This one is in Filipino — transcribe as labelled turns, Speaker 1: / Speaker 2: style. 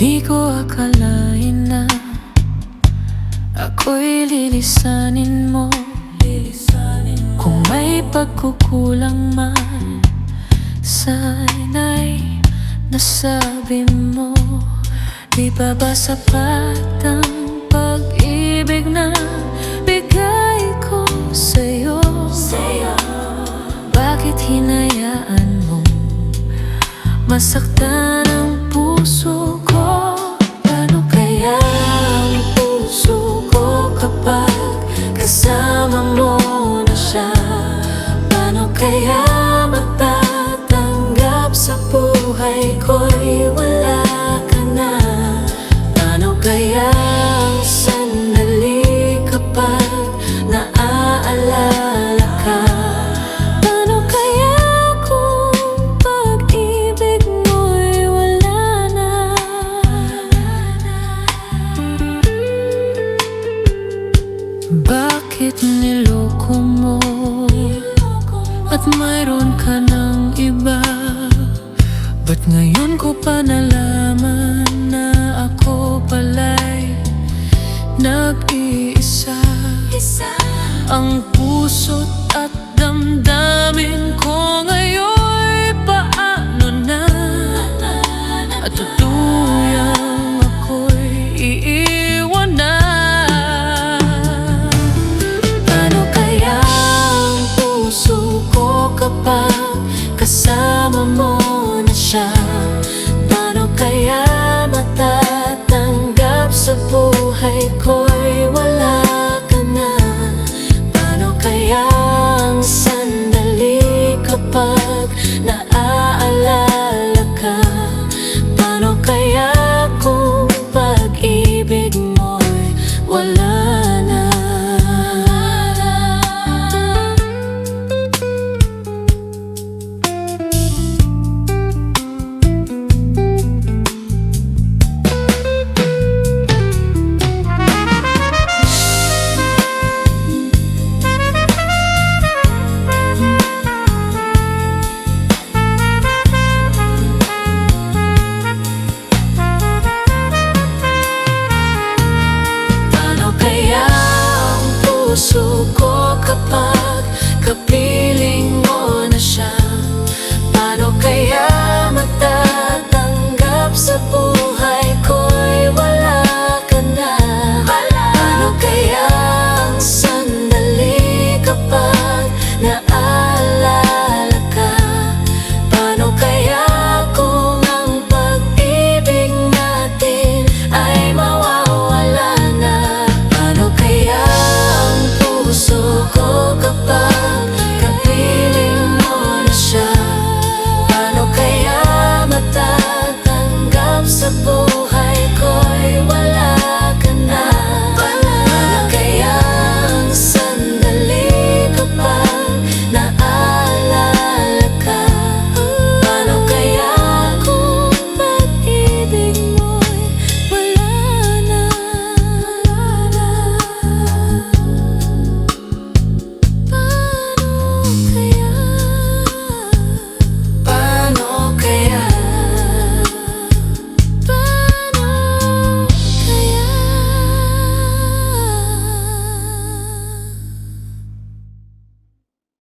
Speaker 1: Di ko akalain na ako'y lilisanin mo. Kung may pagkukulang man, sana'y nasabi mo. Di pa ba sapat ang pag-ibig na bigay ko sa'yo? Bakit hinayaan mo masaktan ang puso ko? Paano kaya ang puso ko kapag kasama mo na siya? Paano kaya matatanggap sa buhay ko'y wala ka na? Paano kaya ang sandali kapag naaalala ka? Paano kaya kung pag-ibig mo'y wala na? Bakit niloko mo at mayroon ka ng iba? Ba't ngayon ko pa nalaman na ako pala'y nag-iisa? Ang puso't at damdamin ko ngayon